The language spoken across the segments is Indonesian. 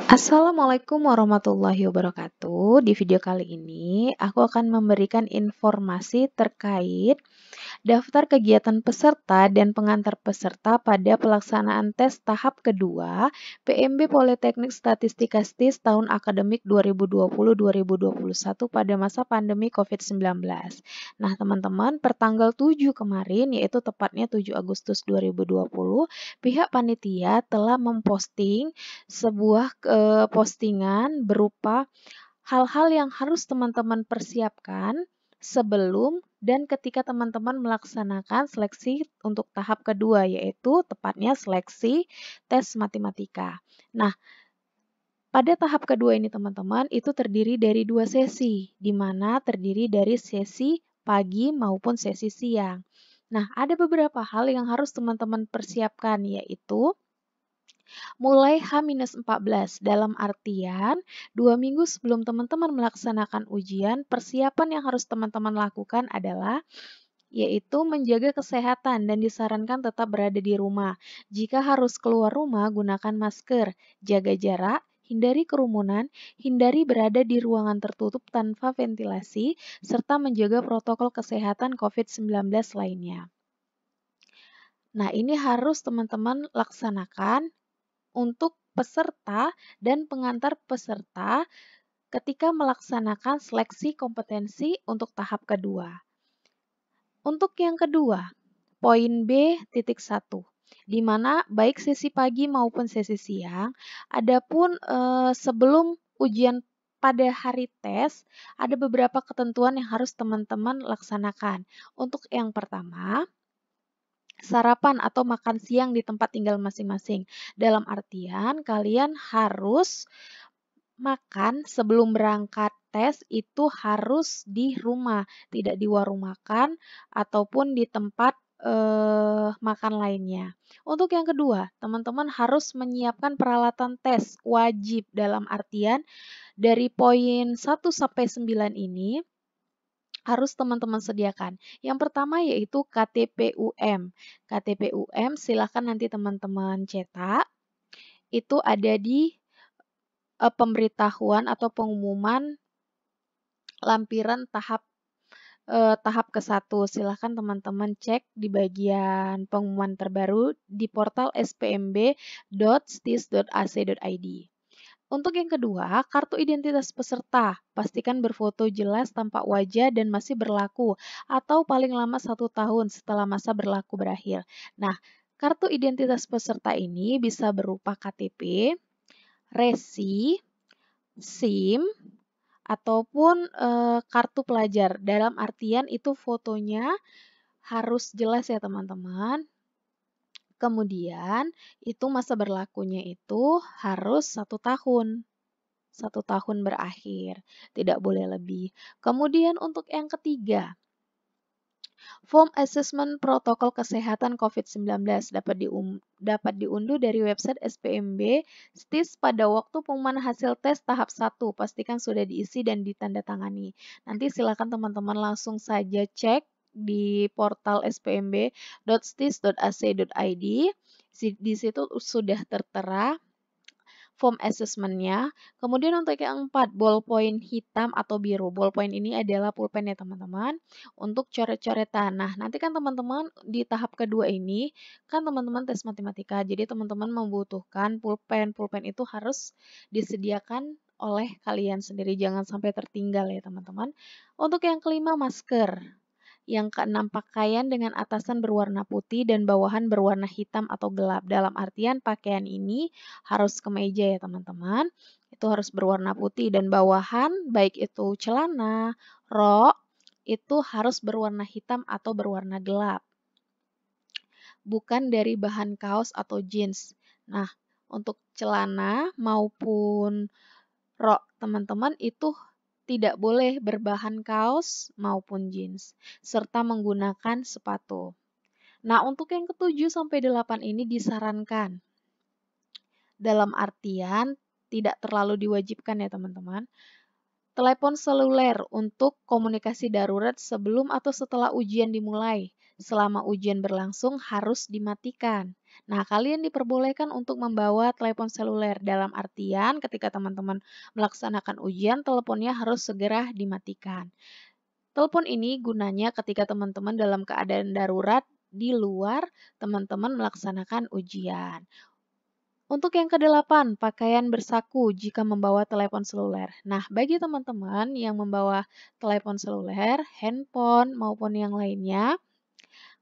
Assalamualaikum warahmatullahi wabarakatuh. Di video kali ini, aku akan memberikan informasi terkait daftar kegiatan peserta dan pengantar peserta pada pelaksanaan tes tahap kedua PMB Politeknik Statistika STIS tahun akademik 2020-2021 pada masa pandemi COVID-19. Nah, teman-teman, pertanggal 7 kemarin, yaitu tepatnya 7 Agustus 2020, pihak panitia telah memposting sebuah postingan berupa hal-hal yang harus teman-teman persiapkan sebelum dan ketika teman-teman melaksanakan seleksi untuk tahap kedua, yaitu tepatnya seleksi tes matematika. Nah, pada tahap kedua ini teman-teman itu terdiri dari 2 sesi, di mana terdiri dari sesi pagi maupun sesi siang. Nah, ada beberapa hal yang harus teman-teman persiapkan, yaitu mulai H-14 dalam artian 2 minggu sebelum teman-teman melaksanakan ujian, persiapan yang harus teman-teman lakukan adalah yaitu menjaga kesehatan dan disarankan tetap berada di rumah. Jika harus keluar rumah, gunakan masker, jaga jarak, hindari kerumunan, hindari berada di ruangan tertutup tanpa ventilasi, serta menjaga protokol kesehatan COVID-19 lainnya. Nah, ini harus teman-teman laksanakan untuk peserta dan pengantar peserta ketika melaksanakan seleksi kompetensi untuk tahap kedua. Untuk yang kedua, poin B.1, di mana baik sesi pagi maupun sesi siang, adapun sebelum ujian pada hari tes, ada beberapa ketentuan yang harus teman-teman laksanakan. Untuk yang pertama, sarapan atau makan siang di tempat tinggal masing-masing. Dalam artian, kalian harus makan sebelum berangkat tes itu harus di rumah, tidak di warung makan ataupun di tempat makan lainnya. Untuk yang kedua, teman-teman harus menyiapkan peralatan tes wajib dalam artian dari poin 1 sampai 9 ini harus teman-teman sediakan. Yang pertama yaitu KTP-UM. KTP-UM silahkan nanti teman-teman cetak. Itu ada di pemberitahuan atau pengumuman lampiran tahap ke-1. Silahkan teman-teman cek di bagian pengumuman terbaru di portal spmb.stis.ac.id. Untuk yang kedua, kartu identitas peserta. Pastikan berfoto jelas tampak wajah dan masih berlaku atau paling lama 1 tahun setelah masa berlaku berakhir. Nah, kartu identitas peserta ini bisa berupa KTP, resi, SIM, ataupun kartu pelajar. Dalam artian itu fotonya harus jelas ya teman-teman. Kemudian itu masa berlakunya itu harus 1 tahun. 1 tahun berakhir, tidak boleh lebih. Kemudian untuk yang ketiga, Form Assessment Protokol Kesehatan COVID-19 dapat diunduh dari website SPMB STIS pada waktu pengumuman hasil tes tahap 1. Pastikan sudah diisi dan ditandatangani. Nanti silakan teman-teman langsung saja cek di portal spmb.stis.ac.id. Di situ sudah tertera form assessment-nya. Kemudian untuk yang 4, ballpoint hitam atau biru. Ballpoint ini adalah pulpen ya teman-teman, untuk coret-coretan. Nah, nanti kan teman-teman di tahap kedua ini, kan teman-teman tes matematika, jadi teman-teman membutuhkan pulpen. Pulpen itu harus disediakan oleh kalian sendiri, jangan sampai tertinggal ya teman-teman. Untuk yang kelima, masker. Yang keenam, pakaian dengan atasan berwarna putih dan bawahan berwarna hitam atau gelap. Dalam artian pakaian ini harus kemeja ya teman-teman. Itu harus berwarna putih dan bawahan baik itu celana, rok, itu harus berwarna hitam atau berwarna gelap. Bukan dari bahan kaos atau jeans. Nah, untuk celana maupun rok teman-teman itu tidak boleh berbahan kaos maupun jeans, serta menggunakan sepatu. Nah, untuk yang ke-7 sampai 8 ini disarankan. Dalam artian tidak terlalu diwajibkan ya teman-teman. Telepon seluler untuk komunikasi darurat sebelum atau setelah ujian dimulai. Selama ujian berlangsung harus dimatikan. Nah, kalian diperbolehkan untuk membawa telepon seluler dalam artian ketika teman-teman melaksanakan ujian, teleponnya harus segera dimatikan. Telepon ini gunanya ketika teman-teman dalam keadaan darurat di luar teman-teman melaksanakan ujian. Untuk yang kedelapan, pakaian bersaku jika membawa telepon seluler. Nah, bagi teman-teman yang membawa telepon seluler, handphone, maupun yang lainnya,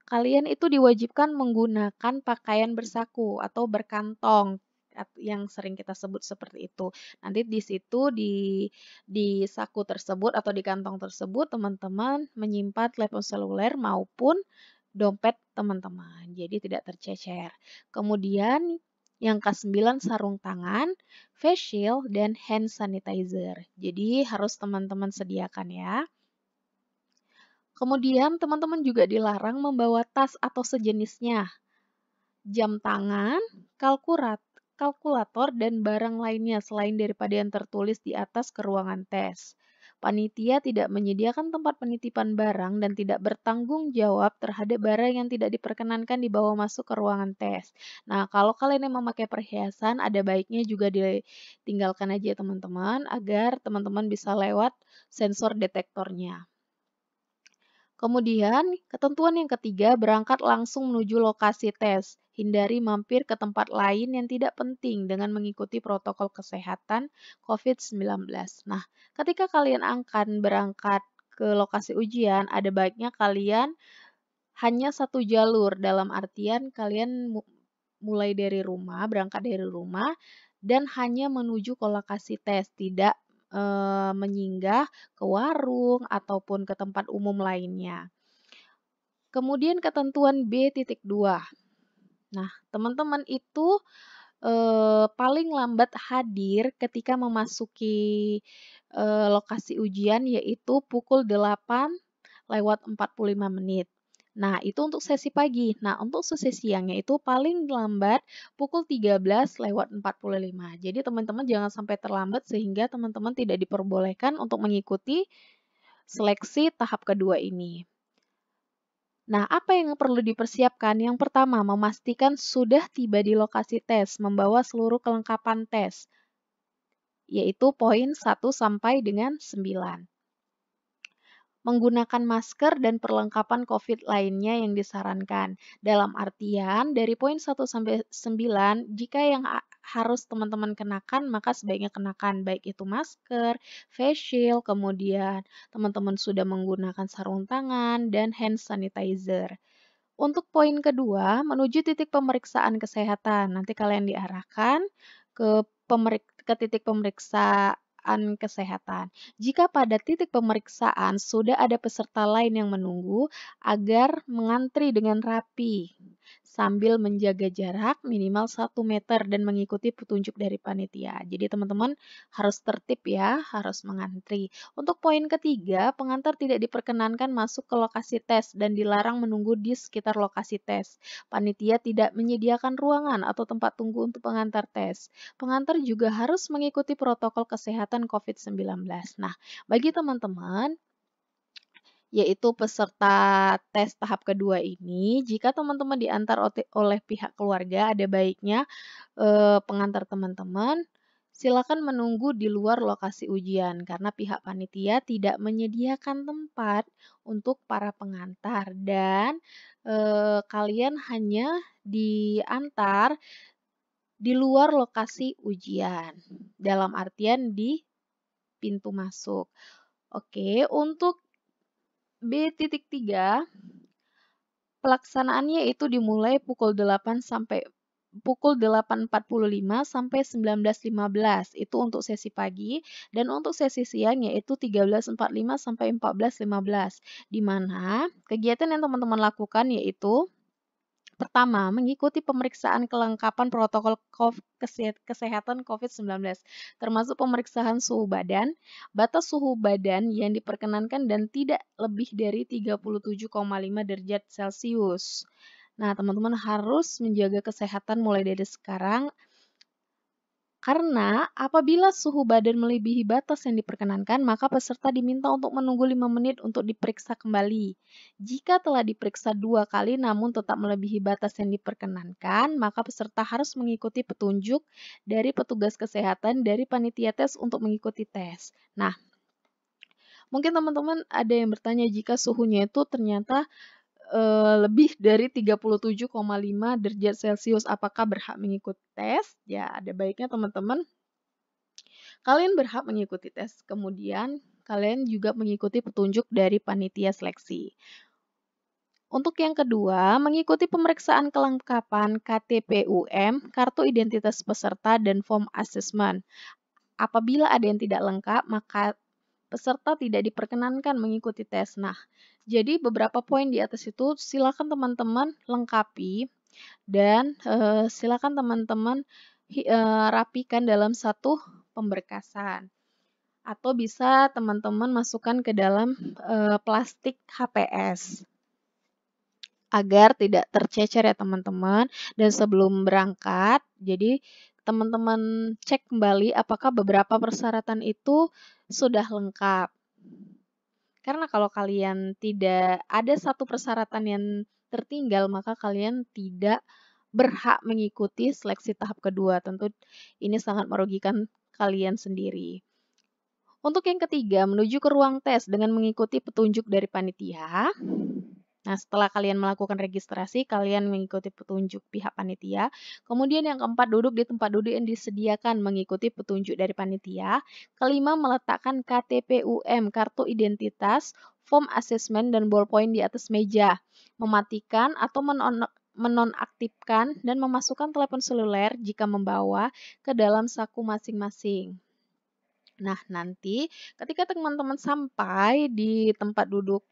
kalian itu diwajibkan menggunakan pakaian bersaku atau berkantong yang sering kita sebut seperti itu. Nanti di situ di saku tersebut atau di kantong tersebut teman-teman menyimpan telepon seluler maupun dompet teman-teman. Jadi tidak tercecer. Kemudian yang ke-9 sarung tangan, face shield, dan hand sanitizer. Jadi harus teman-teman sediakan ya. Kemudian teman-teman juga dilarang membawa tas atau sejenisnya, jam tangan, kalkulator, dan barang lainnya selain daripada yang tertulis di atas ke ruangan tes. Panitia tidak menyediakan tempat penitipan barang dan tidak bertanggung jawab terhadap barang yang tidak diperkenankan dibawa masuk ke ruangan tes. Nah, kalau kalian yang memakai perhiasan, ada baiknya juga ditinggalkan aja teman-teman agar teman-teman bisa lewat sensor detektornya. Kemudian, ketentuan yang ketiga, berangkat langsung menuju lokasi tes. Hindari mampir ke tempat lain yang tidak penting dengan mengikuti protokol kesehatan COVID-19. Nah, ketika kalian akan berangkat ke lokasi ujian, ada baiknya kalian hanya satu jalur, dalam artian kalian mulai dari rumah, berangkat dari rumah, dan hanya menuju ke lokasi tes, tidak menyinggah ke warung ataupun ke tempat umum lainnya. Kemudian ketentuan B.2. Nah, teman-teman itu paling lambat hadir ketika memasuki lokasi ujian yaitu pukul 8:45. Nah, itu untuk sesi pagi. Nah, untuk sesi siangnya itu paling lambat pukul 13:45. Jadi teman-teman jangan sampai terlambat sehingga teman-teman tidak diperbolehkan untuk mengikuti seleksi tahap kedua ini. Nah, apa yang perlu dipersiapkan? Yang pertama, memastikan sudah tiba di lokasi tes, membawa seluruh kelengkapan tes, yaitu poin 1 sampai dengan 9. Menggunakan masker dan perlengkapan COVID lainnya yang disarankan. Dalam artian, dari poin 1 sampai 9, jika yang harus teman-teman kenakan, maka sebaiknya kenakan, baik itu masker, face shield, kemudian teman-teman sudah menggunakan sarung tangan, dan hand sanitizer. Untuk poin kedua, menuju titik pemeriksaan kesehatan. Nanti kalian diarahkan ke titik pemeriksaan kesehatan. Jika pada titik pemeriksaan sudah ada peserta lain yang menunggu, agar mengantri dengan rapi sambil menjaga jarak minimal 1 meter dan mengikuti petunjuk dari panitia. Jadi teman-teman harus tertib ya, harus mengantri. Untuk poin ketiga, pengantar tidak diperkenankan masuk ke lokasi tes dan dilarang menunggu di sekitar lokasi tes. Panitia tidak menyediakan ruangan atau tempat tunggu untuk pengantar tes. Pengantar juga harus mengikuti protokol kesehatan COVID-19. Nah, bagi teman-teman yaitu peserta tes tahap kedua ini, jika teman-teman diantar oleh pihak keluarga, ada baiknya pengantar teman-teman silakan menunggu di luar lokasi ujian karena pihak panitia tidak menyediakan tempat untuk para pengantar dan kalian hanya diantar di luar lokasi ujian. Dalam artian di pintu masuk. Oke, untuk B.3 pelaksanaannya itu dimulai pukul 8.45 sampai 19.15 itu untuk sesi pagi dan untuk sesi siang yaitu 13.45 sampai 14.15 di mana kegiatan yang teman-teman lakukan yaitu pertama, mengikuti pemeriksaan kelengkapan protokol kesehatan COVID-19, termasuk pemeriksaan suhu badan, batas suhu badan yang diperkenankan dan tidak lebih dari 37,5 derajat Celcius. Nah, teman-teman harus menjaga kesehatan mulai dari sekarang Karena apabila suhu badan melebihi batas yang diperkenankan, maka peserta diminta untuk menunggu 5 menit untuk diperiksa kembali. Jika telah diperiksa 2 kali namun tetap melebihi batas yang diperkenankan, maka peserta harus mengikuti petunjuk dari petugas kesehatan dari panitia tes untuk mengikuti tes. Nah, mungkin teman-teman ada yang bertanya jika suhunya itu ternyata lebih dari 37,5 derajat Celcius, apakah berhak mengikuti tes? Ya, ada baiknya teman-teman kalian berhak mengikuti tes. Kemudian, kalian juga mengikuti petunjuk dari panitia seleksi. Untuk yang kedua, mengikuti pemeriksaan kelengkapan KTP-UM, kartu identitas peserta, dan form assessment. Apabila ada yang tidak lengkap, maka peserta tidak diperkenankan mengikuti tes. Nah, jadi beberapa poin di atas itu silakan teman-teman lengkapi dan silakan teman-teman rapikan dalam satu pemberkasan. Atau bisa teman-teman masukkan ke dalam plastik HPS agar tidak tercecer ya teman-teman. Dan sebelum berangkat, jadi teman-teman cek kembali apakah beberapa persyaratan itu sudah lengkap. Karena kalau kalian tidak ada satu persyaratan yang tertinggal, maka kalian tidak berhak mengikuti seleksi tahap kedua. Tentu ini sangat merugikan kalian sendiri. Untuk yang ketiga, menuju ke ruang tes dengan mengikuti petunjuk dari panitia. Nah, setelah kalian melakukan registrasi, kalian mengikuti petunjuk pihak panitia. Kemudian yang keempat, duduk di tempat duduk yang disediakan mengikuti petunjuk dari panitia. Kelima, meletakkan KTP-UM, kartu identitas, form assessment, dan ballpoint di atas meja. Mematikan atau menonaktifkan dan memasukkan telepon seluler jika membawa ke dalam saku masing-masing. Nah, nanti ketika teman-teman sampai di tempat duduk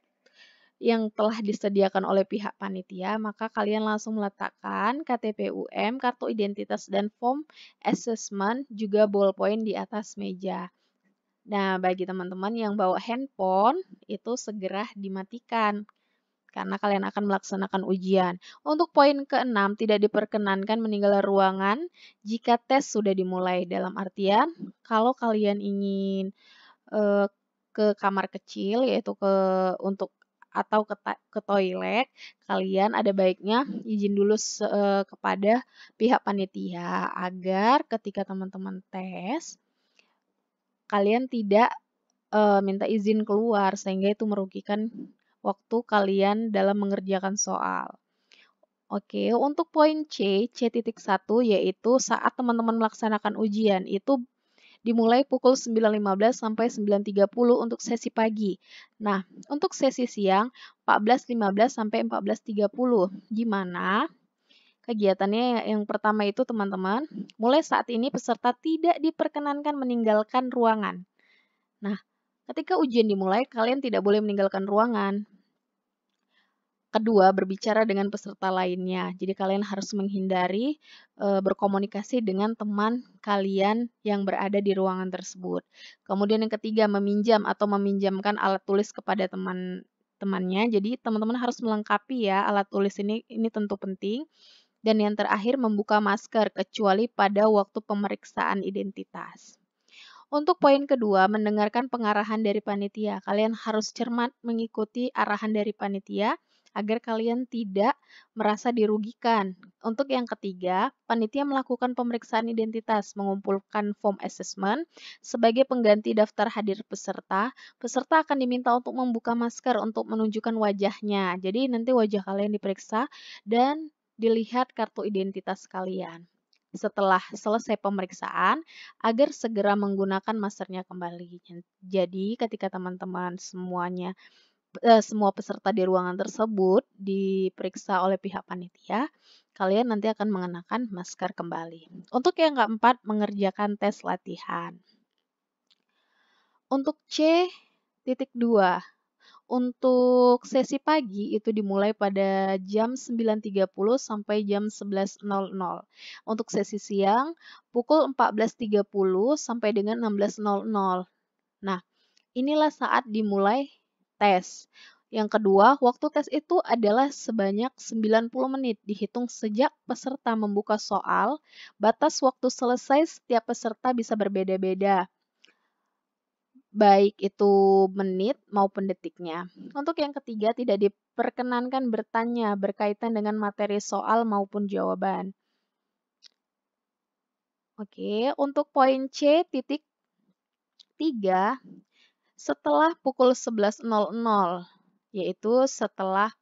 yang telah disediakan oleh pihak panitia, maka kalian langsung meletakkan KTP-UM, kartu identitas, dan form assessment, juga ballpoint di atas meja. Nah, bagi teman-teman yang bawa handphone, itu segera dimatikan karena kalian akan melaksanakan ujian. Untuk poin ke-6, tidak diperkenankan meninggalkan ruangan jika tes sudah dimulai. Dalam artian, kalau kalian ingin ke kamar kecil, yaitu untuk atau ke toilet, kalian ada baiknya izin dulu kepada pihak panitia agar ketika teman-teman tes, kalian tidak minta izin keluar sehingga itu merugikan waktu kalian dalam mengerjakan soal. Oke, untuk poin C.1 yaitu saat teman-teman melaksanakan ujian itu dimulai pukul 9.15 sampai 9.30 untuk sesi pagi. Nah, untuk sesi siang 14.15 sampai 14.30. Gimana? Kegiatannya yang pertama itu teman-teman, mulai saat ini peserta tidak diperkenankan meninggalkan ruangan. Nah, ketika ujian dimulai, kalian tidak boleh meninggalkan ruangan. Kedua, berbicara dengan peserta lainnya. Jadi kalian harus menghindari berkomunikasi dengan teman kalian yang berada di ruangan tersebut. Kemudian yang ketiga, meminjam atau meminjamkan alat tulis kepada teman-temannya. Jadi teman-teman harus melengkapi ya alat tulis ini tentu penting. Dan yang terakhir, membuka masker kecuali pada waktu pemeriksaan identitas. Untuk poin kedua, mendengarkan pengarahan dari panitia. Kalian harus cermat mengikuti arahan dari panitia agar kalian tidak merasa dirugikan. Untuk yang ketiga, panitia melakukan pemeriksaan identitas, mengumpulkan form assessment. Sebagai pengganti daftar hadir peserta, peserta akan diminta untuk membuka masker untuk menunjukkan wajahnya. Jadi nanti wajah kalian diperiksa dan dilihat kartu identitas kalian. Setelah selesai pemeriksaan, agar segera menggunakan maskernya kembali. Jadi ketika teman-teman semua peserta di ruangan tersebut diperiksa oleh pihak panitia, kalian nanti akan mengenakan masker kembali. Untuk yang keempat, mengerjakan tes latihan. Untuk C.2, untuk sesi pagi itu dimulai pada jam 9.30 sampai jam 11.00. Untuk sesi siang, pukul 14.30 sampai dengan 16.00. Nah, inilah saat dimulai tes. Yang kedua, waktu tes itu adalah sebanyak 90 menit dihitung sejak peserta membuka soal. Batas waktu selesai setiap peserta bisa berbeda-beda, baik itu menit maupun detiknya. Untuk yang ketiga, tidak diperkenankan bertanya berkaitan dengan materi soal maupun jawaban. Oke, untuk poin C.3, setelah pukul 11.00, yaitu setelah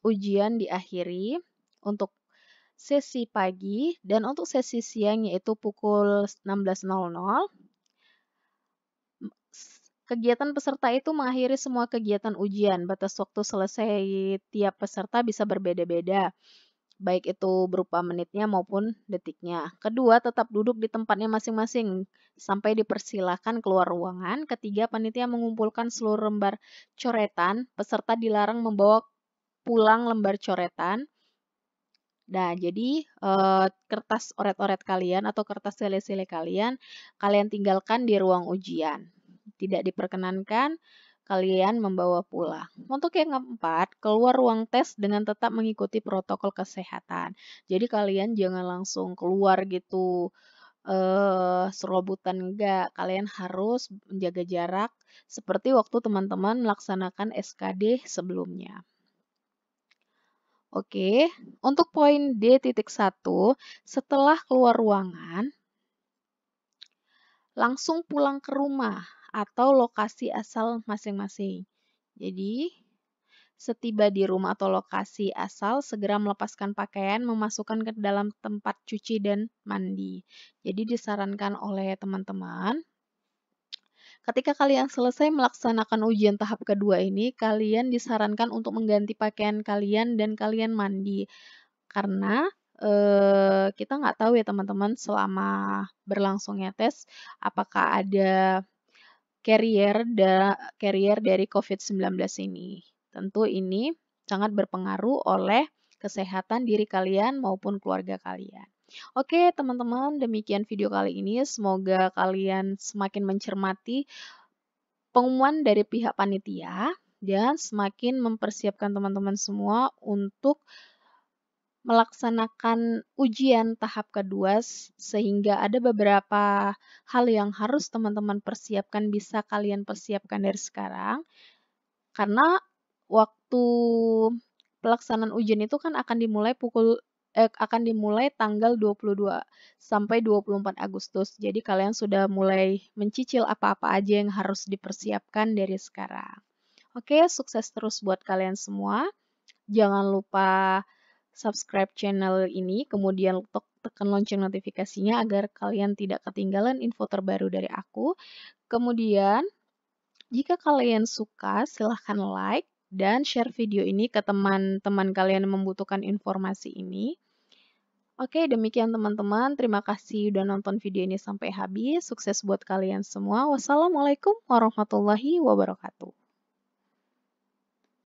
ujian diakhiri untuk sesi pagi, dan untuk sesi siang yaitu pukul 16.00, kegiatan peserta itu mengakhiri semua kegiatan ujian. Batas waktu selesai tiap peserta bisa berbeda-beda, baik itu berupa menitnya maupun detiknya. Kedua, tetap duduk di tempatnya masing-masing sampai dipersilakan keluar ruangan. Ketiga, panitia mengumpulkan seluruh lembar coretan. Peserta dilarang membawa pulang lembar coretan. Nah, jadi kertas oret-oret kalian atau kertas sile-sile kalian tinggalkan di ruang ujian. Tidak diperkenankan kalian membawa pulang. Untuk yang keempat, keluar ruang tes dengan tetap mengikuti protokol kesehatan. Jadi kalian jangan langsung keluar gitu serobutan, enggak. Kalian harus menjaga jarak seperti waktu teman-teman melaksanakan SKD sebelumnya. Oke, untuk poin D.1, setelah keluar ruangan, langsung pulang ke rumah atau lokasi asal masing-masing. Jadi, setiba di rumah atau lokasi asal, segera melepaskan pakaian, memasukkan ke dalam tempat cuci dan mandi. Jadi disarankan oleh teman-teman, ketika kalian selesai melaksanakan ujian tahap kedua ini, kalian disarankan untuk mengganti pakaian kalian dan kalian mandi. Karena kita nggak tahu ya teman-teman selama berlangsungnya tes, apakah ada carrier dari COVID-19 ini. Tentu ini sangat berpengaruh oleh kesehatan diri kalian maupun keluarga kalian. Oke, teman-teman, demikian video kali ini. Semoga kalian semakin mencermati pengumuman dari pihak panitia dan semakin mempersiapkan teman-teman semua untuk melaksanakan ujian tahap kedua, sehingga ada beberapa hal yang harus teman-teman persiapkan, bisa kalian persiapkan dari sekarang, karena waktu pelaksanaan ujian itu kan akan dimulai tanggal 22 sampai 24 Agustus. Jadi kalian sudah mulai mencicil apa-apa aja yang harus dipersiapkan dari sekarang. Oke, sukses terus buat kalian semua. Jangan lupa subscribe channel ini, kemudian tekan lonceng notifikasinya agar kalian tidak ketinggalan info terbaru dari aku. Kemudian, jika kalian suka, silahkan like dan share video ini ke teman-teman kalian yang membutuhkan informasi ini. Oke, demikian teman-teman. Terima kasih sudah nonton video ini sampai habis. Sukses buat kalian semua. Wassalamualaikum warahmatullahi wabarakatuh.